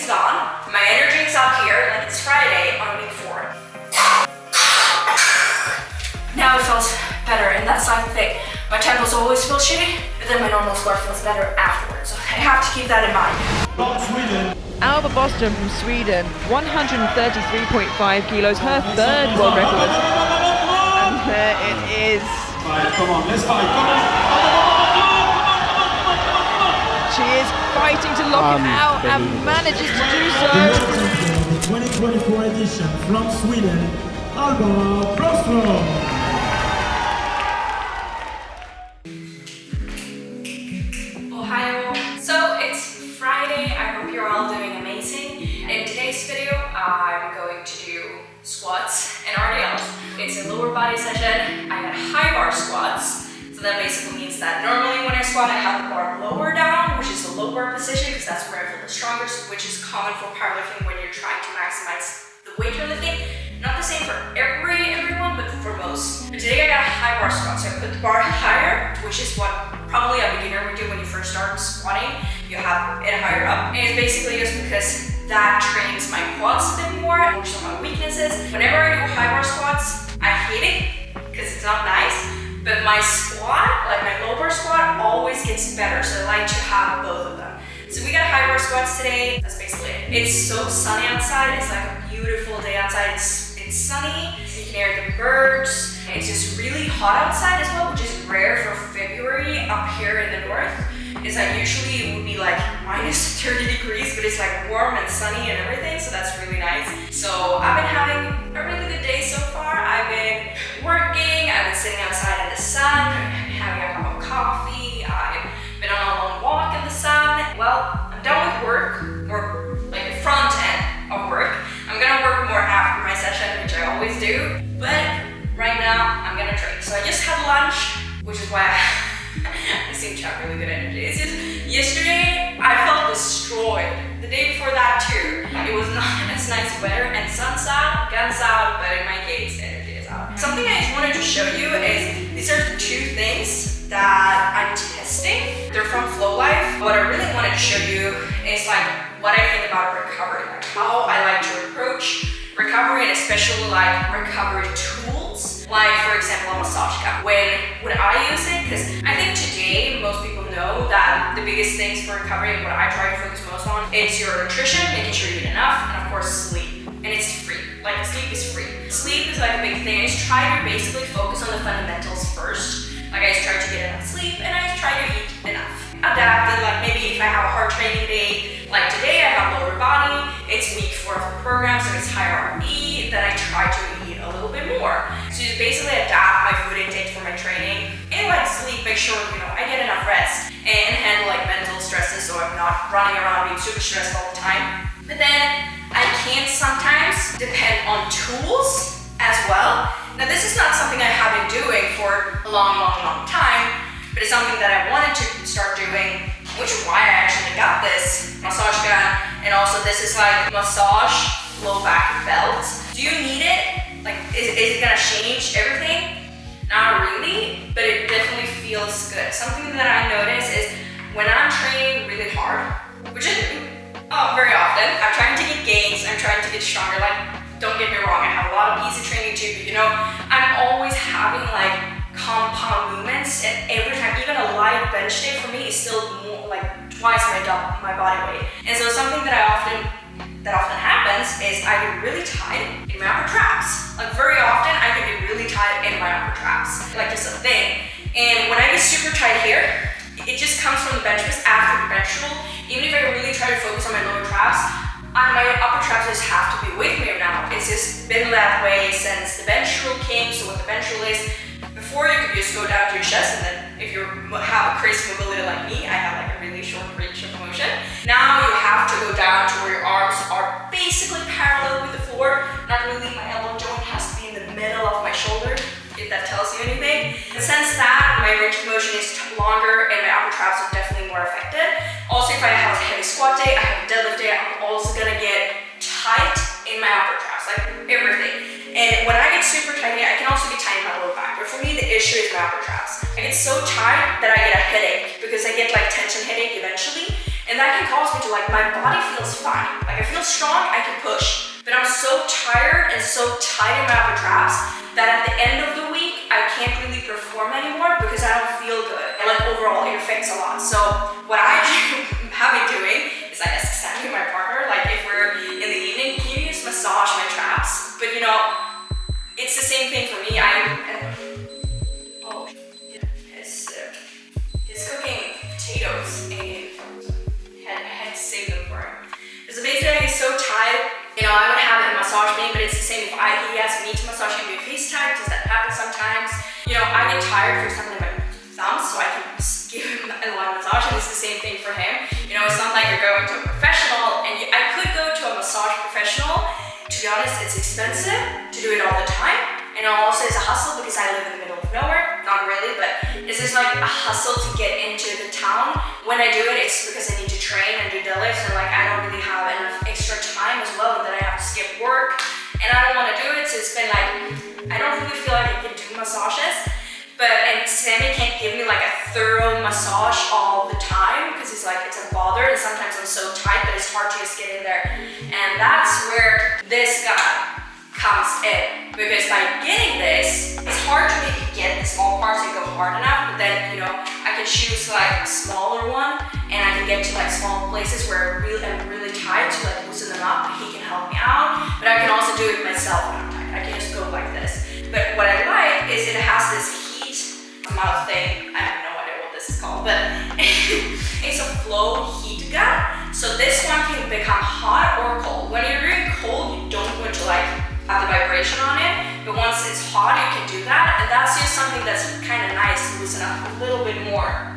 is gone. My energy is up here, like it's Friday on week 4. Now it feels better, and that's like the thing. My temples always feel shitty, but then my normal squat feels better afterwards. So I have to keep that in mind. From Sweden, Alba Boström from Sweden, 133.5 kilos, her third world record. And there it is. come on, let's fight, come on! She is fighting to lock it out and manages to do so. The 2024 edition from Sweden, Alba Boström. Ohio. So it's Friday. I hope you're all doing amazing. In today's video, I'm going to do squats and RDLs. It's a lower body session. I got high bar squats. So that basically means that normally when I squat, I have the bar lower down, which is the low bar position, because that's where I feel the strongest, which is common for powerlifting when you're trying to maximize the weight you're lifting. Not the same for everyone, but for most. But today I got a high bar squat, so I put the bar higher, which is what probably a beginner would do when you first start squatting. You have it higher up, and it's basically just because that trains my quads a bit more, which are my weaknesses. Whenever I do high bar squats, I hate it because it's not nice. But my squat, like my low bar squat, always gets better, so I like to have both of them. So we got high bar squats today. That's basically it. It's so sunny outside. It's like a beautiful day outside. It's sunny. You can hear the birds. It's just really hot outside as well, which is rare for February up here in the north. It's like usually it would be like minus 30 degrees, but it's like warm and sunny and everything, so that's really nice. So I've been having a really good day so far. I've been working, I've been sitting outside in the sun, having a cup of coffee, I've been on a long walk in the sun. Well, I'm done with work, or like the front end of work. I'm gonna work more after my session, which I always do, but right now I'm gonna train. So I just had lunch, which is why I seem to have really good energy. It's just, yesterday I felt destroyed. The day before that too. It was not as nice weather, and sun's out, guns out, but in my case, energy is out. Something I just wanted to show you is, these are 2 things that I'm testing. They're from Flow Life. What I really wanted to show you is like what I think about recovery, like how I like to approach recovery, and especially like recovery tools. Like for example, a massage gun. When would I use it? Because I think today most people know that the biggest things for recovery, and what I try to focus most on, is your nutrition, making sure you eat enough, and of course sleep. And it's free. Like sleep is free. Sleep is like a big thing. I just try to basically focus on the fundamentals first. Like I just try to get enough sleep, and I just try to eat enough. Adapt, and like maybe if I have a hard training day, like today I have lower body, it's week 4 of the program, so it's higher RE, then I try to eat a little bit more. So just basically adapt my food intake for my training, and like sleep, make sure, I get enough rest, and handle like mental stresses, so I'm not running around being super stressed all the time. But then I can sometimes depend on tools as well. Now this is not something I have been doing for a long time, but it's something that I wanted to start doing, which is why I actually got this massage gun. And also this is like massage low back belt. Do you need it? Like, is it gonna change everything? Not really, but it definitely feels good. Something that I notice is when I'm training really hard, which I do very often, I'm trying to get gains, I'm trying to get stronger. Like, don't get me wrong, I have a lot of easy training too, but I'm always having like compound movements, and every time, even a light bench day for me is still more like twice my body weight. And so something that often happens is I get really tight in my upper traps. Like very often I can get really tight in my upper traps, like just a thing. And when I get super tight here, it just comes from the bench press after the bench roll. Even if I really try to focus on my lower traps, my upper traps just have to be with me now. It's just been that way since the bench roll came. So what the bench roll is, before you could just go down to your chest, and then if you have a crazy mobility like me, I have like a really short range of motion. Now you have to go down to where your arms are basically parallel with the floor. Not really, my elbow joint has to be in the middle of my shoulder, if that tells you anything. And since that, my range of motion is longer and my upper traps are definitely more affected. Also, if I have a heavy squat day, I have a deadlift day, I'm also gonna get tight in my upper traps, like everything. And when I get super tight, I can also get tight in my lower back. But for me, the issue is my upper traps. I get so tight that I get a headache, because I get like tension headache eventually. And that can causes me to like, my body feels fine. Like I feel strong, I can push. But I'm so tired and so tight in my upper traps that at the end of the week, I can't really perform anymore because I don't feel good. And like overall, it affects a lot. So what I have been doing is I guess sending my partner, like if we're in the evening, can you just massage my traps? But you know, it's the same thing for me. He's cooking potatoes and I had to save them for him. So basically he's so tight, you know, I would have him massage me, but it's the same if he asks me to massage him if he's tired, because that happens sometimes. You know, I get tired, for example, in my thumbs, so I can give him a lot of massage, and it's the same thing for him. You know, it's not like you're going to a professional, and I could go to a massage professional. To be honest, it's expensive to do it all the time, and also it's a hustle because I live in the middle of nowhere. Not really, but it's just like a hustle to get into the town. When I do it, it's because I need to train and do deadlifts, and like I don't really have enough extra time as well that I have to skip work, and I don't want to do it, so it's been like, I don't really feel like I can do massages. And Sammy can't give me like a thorough massage all the time because he's like, it's a bother, and sometimes I'm so tight that it's hard to just get in there. And that's where this guy comes in, because by getting this, it's hard to maybe get the small parts and go hard enough, but then, you know, I can choose like a smaller one, and I can get to like small places where I'm really tight to like loosen them up. He can help me out, but I can also do it myself when I'm tight. I can just go like this. But what I like is it has this mouth thing. I have no idea what this is called, but it's a flow heat gun. So this one can become hot or cold. When you're doing cold, you don't want to like have the vibration on it, but once it's hot, you can do that, and that's just something that's kind of nice to loosen up a little bit more.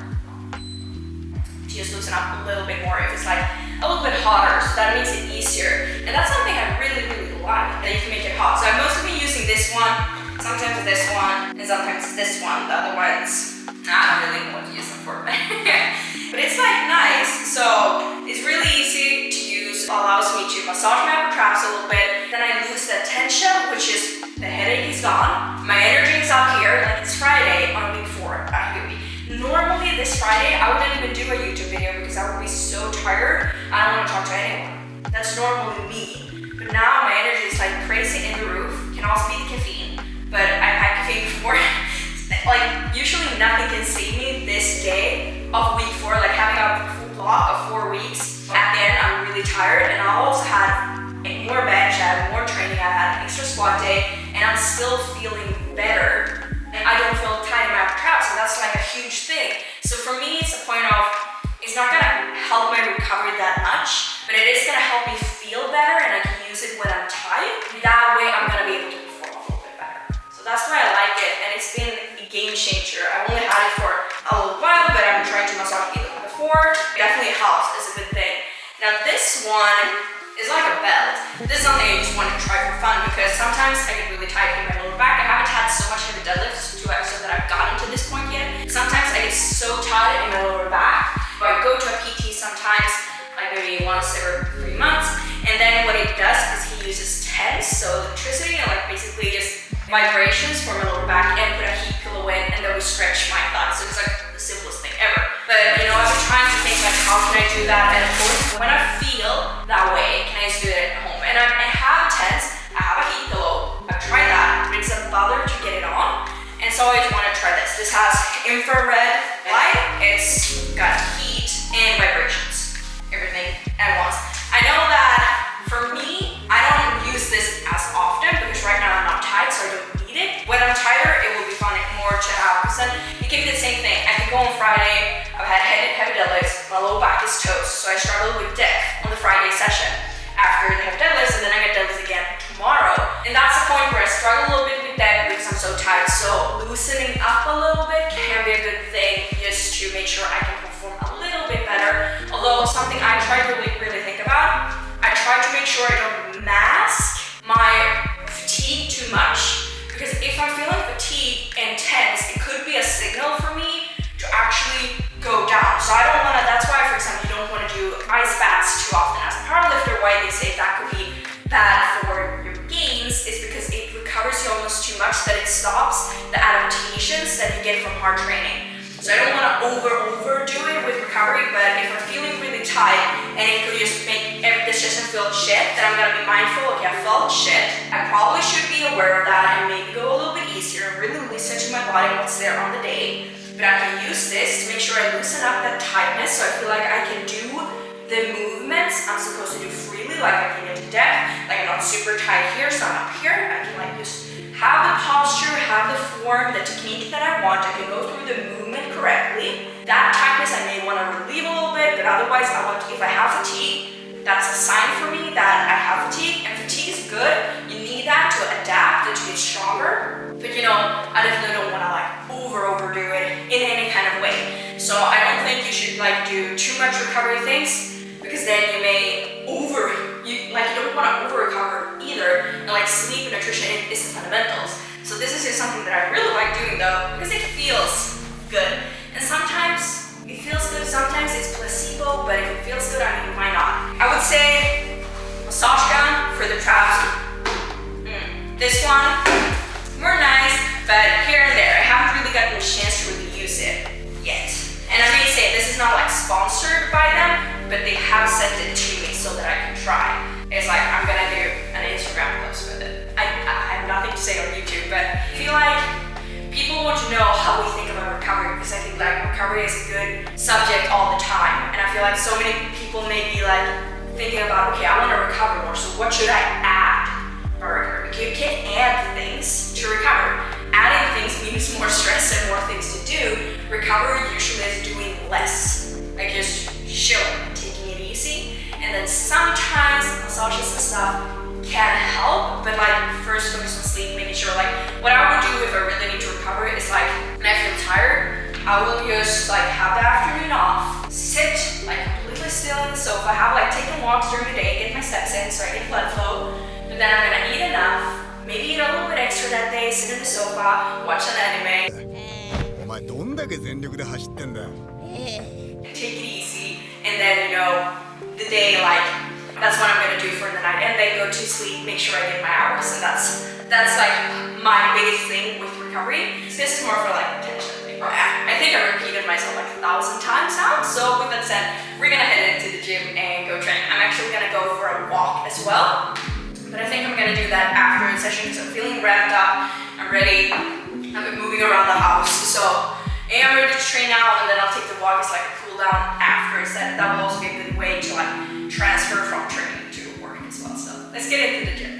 If it's like a little bit hotter, so that makes it easier, and that's something I really like, that you can make it hot. So I've mostly been using this one. Sometimes this one, and sometimes this one. The other ones, I don't really know what to use them for. But it's like nice, so it's really easy to use. Allows me to massage my upper traps a little bit. Then I lose the tension, which is the headache is gone. My energy is up here, like it's Friday on week 4. Normally this Friday, I wouldn't even do a YouTube video because I would be so tired. I don't want to talk to anyone. That's normally me. But now my energy is like crazy in the roof. Can also be the caffeine. But I've had caffeine before. Like usually nothing can save me this day of week 4, like having a full block of 4 weeks. At the end, I'm really tired, and I also had more bench, I had more training, I had an extra squat day, and I'm still feeling better. And I don't feel tight in my upper traps, so that's like a huge thing. So for me, it's a point of, it's not gonna help my recovery that much, but it is gonna help me feel better, and I can use it when I'm tight. That way, I'm gonna be able to that's why I like it, and it's been a game changer. I've only had it for a little while, but I've been trying to massage it before. It definitely helps, it's a good thing. Now this one is like a belt. This is something I just want to try for fun because sometimes I get really tight in my lower back. I haven't had so much heavy deadlifts so that I've gotten to this point yet. Sometimes I get so tight in my lower back. I go to a PT sometimes, like maybe once every 3 months, and then what it does is he uses TENS, so electricity, and like basically just vibrations for my lower back, and put a heat pillow in, and then we stretch my thighs. So it's like the simplest thing ever. But you know, I've been trying to think like, how can I do that? And of course, when I feel that way, can I just do it at home? And I have TENS, I have a heat pillow, I've tried that, but it's a bother to get it on. And so I just want to try this. This has infrared light, it's got heat and vibrations, everything at once. I know that for me, I don't use this as often because right now I'm not tight, so I don't need it. When I'm tighter, it will be fun more to have, because then it can be the same thing. I can go on Friday, I've had heavy deadlifts, my lower back is toast, so I struggle with deck on the Friday session after the heavy deadlifts, and then I get deadlifts again tomorrow. And that's the point where I struggle a little bit with deck because I'm so tight. So loosening up a little bit can be a good thing just to make sure I can perform a little bit better. Although something I try to really think about, I try to make sure I don't mask my fatigue too much, because if I'm feeling fatigued and tense, it could be a signal for me to actually go down. So I don't want to, that's why, for example, you don't want to do ice baths too often. As a powerlifter, why they say that could be bad for your gains is because it recovers you almost too much that it stops the adaptations that you get from hard training. So I don't want to overdo it with recovery, but if I'm feeling really tight and it could just make every decision feel shit, then I'm gonna be mindful, okay, I felt shit. I probably should be aware of that and maybe go a little bit easier and really listen to my body and what's there on the day. But I can use this to make sure I loosen up that tightness so I feel like I can do the movements I'm supposed to do freely, like I can get to depth, like I'm not super tight here, so I'm up here. I can like just have the posture, have the form, the technique that I want. I can go through the movement correctly. That tightness I may want to relieve a little bit, but otherwise I want, if I have fatigue, that's a sign for me that I have fatigue, and fatigue is good. You need that to adapt and to get stronger. But you know, I definitely don't want to like overdo it in any kind of way. So I don't think you should like do too much recovery things, because then you may you don't want to over recover either. And like sleep and nutrition is the fundamentals. So this is just something that I really like doing though, because it feels good. And sometimes it feels good, sometimes it's placebo, but if it feels good, I mean, why not? I would say massage gun for the traps. This one, more nice, but here and there. I haven't really gotten a chance to really use it yet. And I may say this is not like sponsored by them, but they have sent it to me so that I can try. It's like I'm gonna do an Instagram post with it. I have nothing to say on YouTube, but I feel like people want to know how we think about recovery, because I think like recovery is a good subject all the time. And I feel like so many people may be like thinking about, okay, I want to recover more, so what should I add for recovery? You can't add things to recover. Adding things means more stress and more things to do. Recovery usually is doing less, like just chilling, taking it easy. And then sometimes massages and stuff can help, but like first focus on sleep, making sure like what I would do if I really need to recover is like when I feel tired, I will just like have the afternoon off, sit like completely still in the sofa, have like taken walks during the day, get my steps in so I get blood flow. But then I'm gonna eat enough, maybe eat a little bit extra that day, sit in the sofa, watch an anime. Take it easy, and then you know the day like that's what I'm gonna do for the night, and then go to sleep, make sure I get my hours, and that's like my biggest thing with recovery. This is more for like attention. I think I repeated myself like 1,000 times now. So with that said, we're gonna head into the gym and go train. I'm actually gonna go for a walk as well, but I think I'm gonna do that after the session because I'm feeling ramped up. I'm ready. I've been moving around the house, so I'm ready to train now, and then I'll take the walk as like a cool down afterwards. That will also be a good way to like transfer from training to work as well. So let's get into the gym.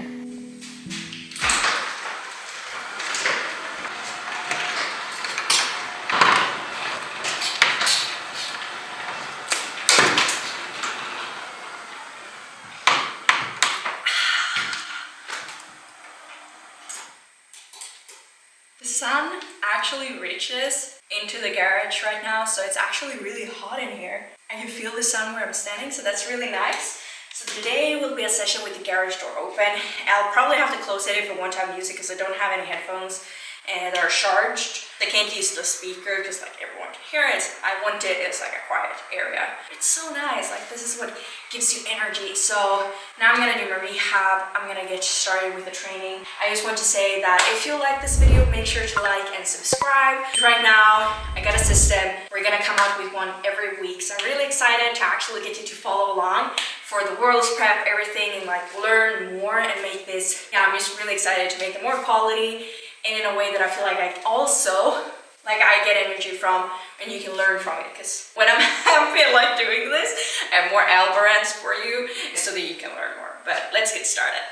The sun actually reaches into the garage right now, so it's actually really hot in here. I can feel the sun where I'm standing, so that's really nice. So today will be a session with the garage door open. I'll probably have to close it if I want to have music because I don't have any headphones and they're charged. I can't use the speaker because like everyone can hear it. I want it as like a quiet area. It's so nice, like this is what gives you energy. So now I'm gonna do my rehab. I'm gonna get started with the training. I just want to say that if you like this video, make sure to like and subscribe. Right now, I got a system. We're gonna come out with one every week. So I'm really excited to actually get you to follow along for the world's prep, everything, and like learn more and make this, I'm just really excited to make it more quality and in a way that I feel like I also, like I get energy from and you can learn from it. Because when I'm happy and like doing this, I have more Alba rants for you so that you can learn more. But let's get started.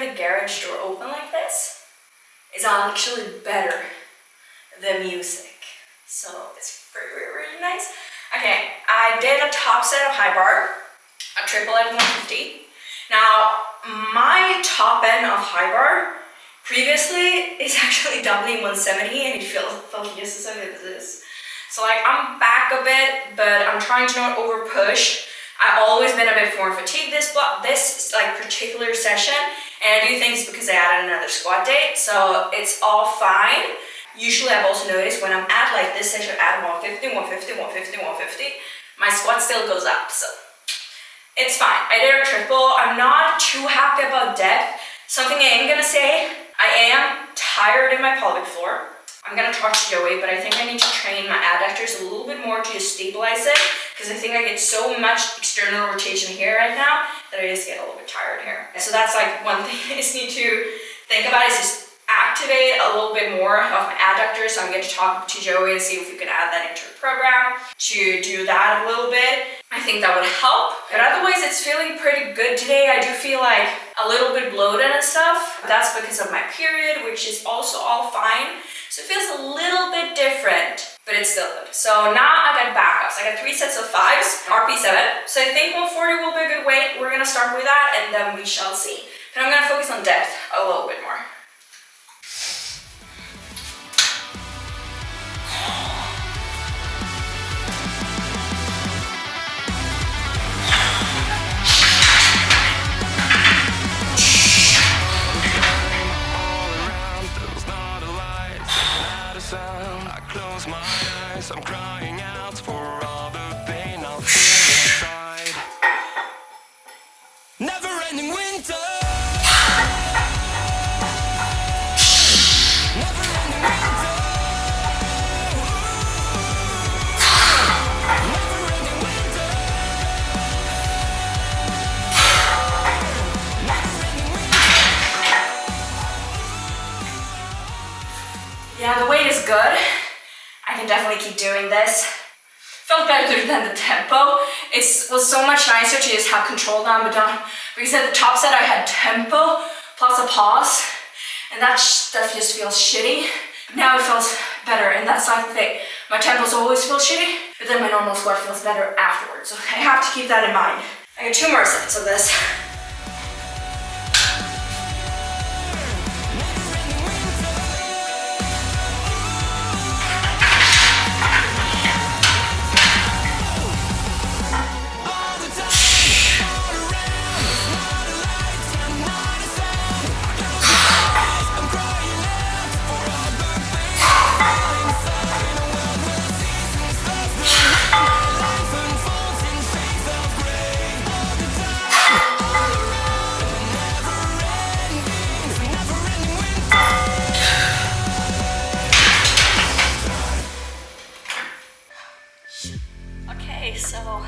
the garage door open like this is actually better than music. So it's really nice. Okay, I did a top set of high bar, a triple at 150. Now, my top end of high bar previously is actually doubling 170 and it felt just as heavy as this. So like I'm back a bit, but I'm trying to not over push. I've always been a bit more fatigued this like particular session, and I do think it's because I added another squat day, so it's all fine. Usually I've also noticed when I'm at like this session at 150, 150, 150, 150, my squat still goes up, so it's fine. I did a triple. I'm not too happy about depth. Something I am gonna say, I am tired in my pelvic floor. I'm gonna talk to Joey, but I think I need to train my adductors a little bit more to just stabilize it, because I think I get so much external rotation here right now that I just get a little bit tired here. So that's like one thing I just need to think about, is just activate a little bit more of my adductors. So I'm going to talk to Joey and see if we can add that into the program to do that a little bit. I think that would help. But otherwise, it's feeling pretty good today. I do feel like a little bit bloated and stuff. That's because of my period, which is also all fine. So it feels a little bit different, but it's still good. So now I got backups. I got 3 sets of 5s, RP7. So I think 140 will be a good weight. We're gonna start with that and then we shall see. But I'm gonna focus on depth a little bit more. I'm crying out for all the pain I'll feel inside. Never-ending winter. Never-ending winter. Never-ending winter. Never-ending winter. Yeah, the weight is good. I can definitely keep doing this. Felt better than the tempo. It was so much nicer to just have control down, but down, because at the top set I had tempo plus a pause, and that stuff just feels shitty. Now it feels better, and that's like the thing. My tempos always feel shitty, but then my normal squat feels better afterwards. So I have to keep that in mind. I got 2 more sets of this. So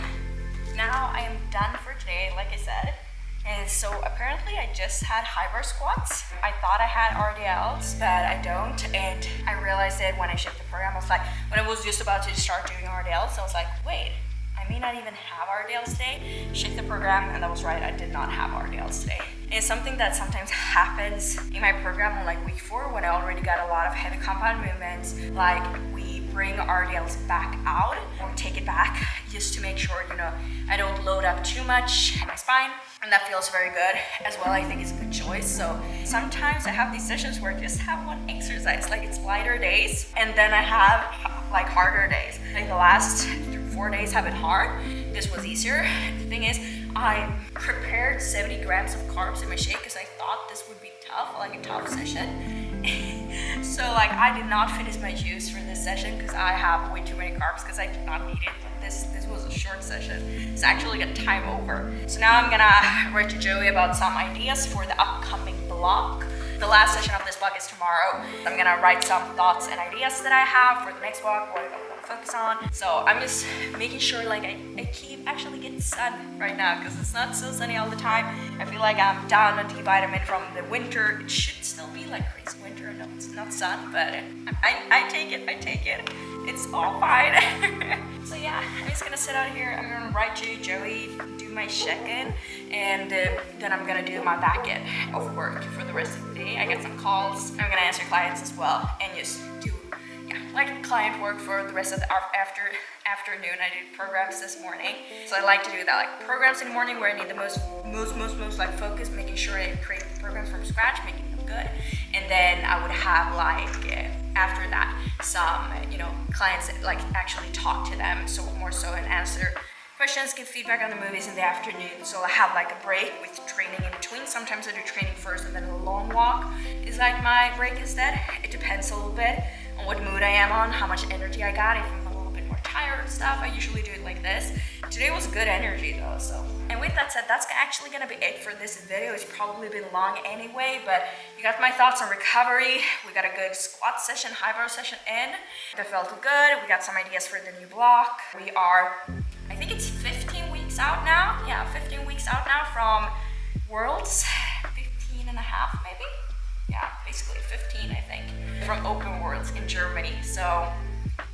now I am done for today, like I said. And so apparently I just had high bar squats. I thought I had RDLs, but I don't. And I realized it when I shipped the program. I was like, when I was just about to start doing RDLs, I was like, wait, I may not even have RDLs today. Shipped the program, and that was right, I did not have RDLs today. And it's something that sometimes happens in my program on like week 4 when I already got a lot of heavy compound movements. Like we bring RDLs back out or take it back just to make sure, you know, I don't load up too much in my spine. And that feels very good as well. I think it's a good choice. So sometimes I have these sessions where I just have one exercise, like it's lighter days, and then I have like harder days. Like the last 4 days have been hard. This was easier. The thing is, I prepared 70 grams of carbs in my shake because I thought this would be tough, like a tough session. So like I did not finish my juice for this session because I have way too many carbs because I did not need it. This was a short session. It's actually got time over. So now I'm gonna write to Joey about some ideas for the upcoming block. The last session of this block is tomorrow. I'm gonna write some thoughts and ideas that I have for the next block, what I want to focus on. So I'm just making sure like I keep actually getting sun right now because it's not so sunny all the time. I feel like I'm down on D vitamin from the winter. It should still be like crazy winter and it's not sun, but I take it. It's all fine. So yeah, I'm just gonna sit out here. I'm gonna write to Joey, do my check-in, and then I'm gonna do my back end of work for the rest of the day. I get some calls, I'm gonna answer clients as well, and just do like client work for the rest of the afternoon. I did programs this morning, so I like to do that, like programs in the morning where I need the most like focus, making sure I create programs from scratch, making them good, and then I would have like after that some clients that like actually talk to them, so more so and answer questions, give feedback on the movies in the afternoon. So I have like a break with training in between. Sometimes I do training first and then a long walk is like my break instead. It depends a little bit on what mood I am on, how much energy I got. If I'm a little bit more tired and stuff, I usually do it like this. Today was good energy though, so. And with that said, that's actually gonna be it for this video. It's probably been long anyway, but you got my thoughts on recovery. We got a good squat session, high bar session in. That felt good. We got some ideas for the new block. We are, I think it's 15 weeks out now. Yeah, 15 weeks out now from Worlds. 15 and a half maybe? Yeah, basically 15 I think. From Open Worlds in Germany. So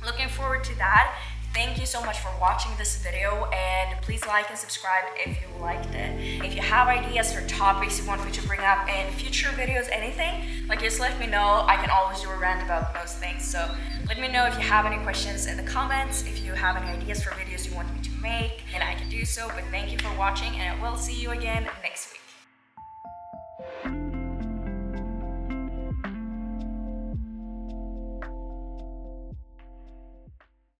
looking forward to that. Thank you so much for watching this video, and please like and subscribe if you liked it. If you have ideas or topics you want me to bring up in future videos, anything, like just let me know. I can always do a rant about most things, so let me know if you have any questions in the comments, if you have any ideas for videos you want me to make, and I can do so. But thank you for watching, and I will see you again